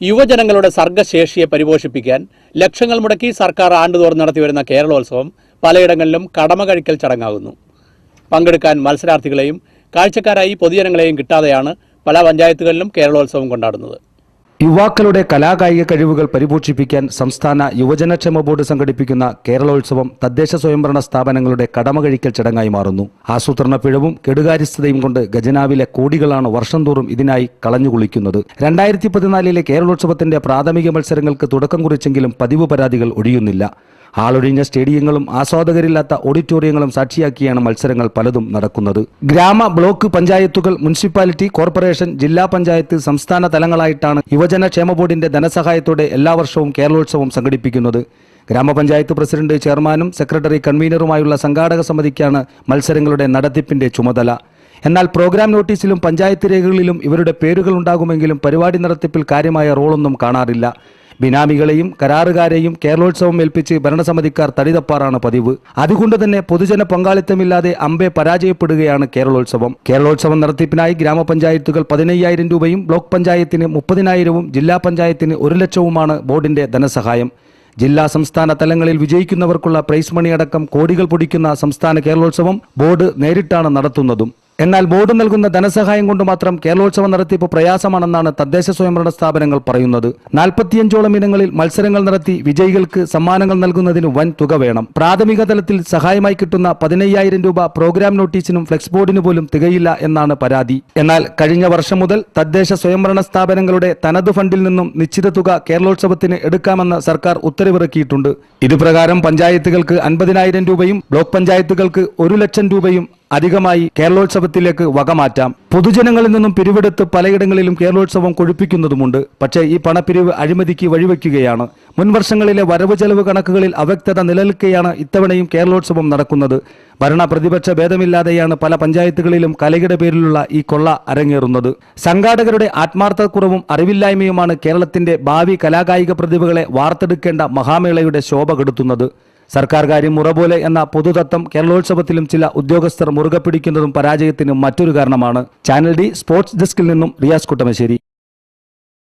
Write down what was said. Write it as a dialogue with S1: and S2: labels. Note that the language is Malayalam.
S1: യുവജനങ്ങളുടെ സർഗ്ഗശേഷിയെ പരിപോഷിപ്പിക്കാൻ ലക്ഷങ്ങൾ മുടക്കി സർക്കാർ ആണ്ടുതോറും നടത്തിവരുന്ന കേരളോത്സവം പലയിടങ്ങളിലും കടമ കഴിക്കൽ ചടങ്ങാകുന്നു. പങ്കെടുക്കാൻ മത്സരാർത്ഥികളെയും കാഴ്ചക്കാരായി പൊതുജനങ്ങളെയും കിട്ടാതെയാണ് പല പഞ്ചായത്തുകളിലും കേരളോത്സവം കൊണ്ടാടുന്നത്.
S2: യുവാക്കളുടെ കലാകായിക കഴിവുകൾ പരിപോഷിപ്പിക്കാൻ സംസ്ഥാന യുവജനക്ഷേമ ബോർഡ് സംഘടിപ്പിക്കുന്ന കേരളോത്സവം തദ്ദേശ സ്വയംഭരണ സ്ഥാപനങ്ങളുടെ കടമ കഴിക്കൽ ചടങ്ങായി മാറുന്നു. ആസൂത്രണ പിഴവും കെടുകാര്യസ്ഥതയും കൊണ്ട് ഖജനാവിലെ കോടികളാണ് വർഷം തോറും ഇതിനായി കളഞ്ഞുകുളിക്കുന്നത്. 2014 കേരളോത്സവത്തിന്റെ പ്രാഥമിക മത്സരങ്ങൾക്ക് തുടക്കം കുറിച്ചെങ്കിലും പതിവ് പരാതികൾ ഒഴിയുന്നില്ല. ആളൊഴിഞ്ഞ സ്റ്റേഡിയങ്ങളും ആസ്വാദകരില്ലാത്ത ഓഡിറ്റോറിയങ്ങളും സാക്ഷിയാക്കിയാണ് മത്സരങ്ങൾ പലതും നടക്കുന്നത്. ഗ്രാമ, ബ്ലോക്ക് പഞ്ചായത്തുകൾ, മുനിസിപ്പാലിറ്റി, കോർപ്പറേഷൻ, ജില്ലാ പഞ്ചായത്ത്, സംസ്ഥാന തലങ്ങളായിട്ടാണ് യുവജനക്ഷേമ ബോർഡിന്റെ ധനസഹായത്തോടെ എല്ലാ വർഷവും കേരളോത്സവം സംഘടിപ്പിക്കുന്നത്. ഗ്രാമപഞ്ചായത്ത് പ്രസിഡന്റ്, ചെയർമാനും സെക്രട്ടറി, കൺവീനറുമായുള്ള സംഘാടക സമിതിക്കാണ് മത്സരങ്ങളുടെ നടത്തിപ്പിന്റെ ചുമതല. എന്നാൽ പ്രോഗ്രാം നോട്ടീസിലും പഞ്ചായത്ത് രേഖകളിലും ഇവരുടെ പേരുകൾ ഉണ്ടാകുമെങ്കിലും പരിപാടി നടത്തിപ്പിൽ കാര്യമായ റോളൊന്നും കാണാറില്ല. ബിനാമികളെയും കരാറുകാരെയും കേരളോത്സവം ഏൽപ്പിച്ച് ഭരണസമിതിക്കാർ തടിതപ്പാറാണ് പതിവ്. അതുകൊണ്ട് തന്നെ പൊതുജന പങ്കാളിത്തമില്ലാതെ അമ്പെ പരാജയപ്പെടുകയാണ് കേരളോത്സവം. കേരളോത്സവം നടത്തിപ്പിനായി ഗ്രാമപഞ്ചായത്തുകൾ 15,000 രൂപയും ബ്ലോക്ക് പഞ്ചായത്തിന് 30,000-വും ജില്ലാ പഞ്ചായത്തിന് 1 ലക്ഷവുമാണ് ബോർഡിന്റെ ധനസഹായം. ജില്ലാ, സംസ്ഥാന തലങ്ങളിൽ വിജയിക്കുന്നവർക്കുള്ള പ്രൈസ് മണി അടക്കം കോടികൾ പൊടിക്കുന്ന സംസ്ഥാന കേരളോത്സവം ബോർഡ് നേരിട്ടാണ് നടത്തുന്നതും. എന്നാൽ ബോർഡ് നൽകുന്ന ധനസഹായം കൊണ്ട് മാത്രം കേരളോത്സവം നടത്തിപ്പ് പ്രയാസമാണെന്നാണ് തദ്ദേശ സ്വയംഭരണ സ്ഥാപനങ്ങൾ പറയുന്നത്. 45ഓളം ഇനങ്ങളിൽ മത്സരങ്ങൾ നടത്തി വിജയികൾക്ക് സമ്മാനങ്ങൾ നൽകുന്നതിന് വൻ തുക വേണം. പ്രാഥമിക തലത്തിൽ സഹായമായി കിട്ടുന്ന 15,000 രൂപ പ്രോഗ്രാം നോട്ടീസിനും ഫ്ലെക്സ് ബോർഡിന് പോലും തികയില്ല എന്നാണ് പരാതി. എന്നാൽ കഴിഞ്ഞ വർഷം മുതൽ തദ്ദേശ സ്വയംഭരണ സ്ഥാപനങ്ങളുടെ തനത് ഫണ്ടിൽ നിന്നും നിശ്ചിത തുക കേരളോത്സവത്തിന് എടുക്കാമെന്ന് സർക്കാർ ഉത്തരവിറക്കിയിട്ടുണ്ട്. ഇതുപ്രകാരം പഞ്ചായത്തുകൾക്ക് 50,000 രൂപയും ബ്ലോക്ക് പഞ്ചായത്തുകൾക്ക് 1 ലക്ഷം രൂപയും അധികമായി കേരളോത്സവത്തിലേക്ക് വകമാറ്റാം. പൊതുജനങ്ങളിൽ നിന്നും പിരിവെടുത്ത് പലയിടങ്ങളിലും കേരളോത്സവം കൊഴുപ്പിക്കുന്നതുമുണ്ട്. പക്ഷേ ഈ പണപ്പിരിവ് അഴിമതിക്ക് വഴിവെക്കുകയാണ്. മുൻവർഷങ്ങളിലെ വരവ് ചെലവ് കണക്കുകളിൽ അവ്യക്തത നിലനിൽക്കെയാണ് ഇത്തവണയും കേരളോത്സവം നടക്കുന്നത്. ഭരണ പ്രതിപക്ഷ ഭേദമില്ലാതെയാണ് പല പഞ്ചായത്തുകളിലും കലയുടെ പേരിലുള്ള ഈ കൊള്ള അരങ്ങേറുന്നത്. സംഘാടകരുടെ ആത്മാർത്ഥക്കുറവും അറിവില്ലായ്മയുമാണ് കേരളത്തിന്റെ ഭാവി കലാകായിക പ്രതിഭകളെ വാർത്തെടുക്കേണ്ട മഹാമേളയുടെ ശോഭ കെടുത്തുന്നത്. സർക്കാർ കാര്യം മുറ പോലെ എന്ന പൊതുതത്വം കേരളോത്സവത്തിലും ചില ഉദ്യോഗസ്ഥർ മുറുകെ പിടിക്കുന്നതും പരാജയത്തിന് മറ്റൊരു കാരണമാണ്. ചാനൽ ഡി സ്പോർട്സ് ഡെസ്കിൽ നിന്നും റിയാസ് കുട്ടമശ്ശേരി.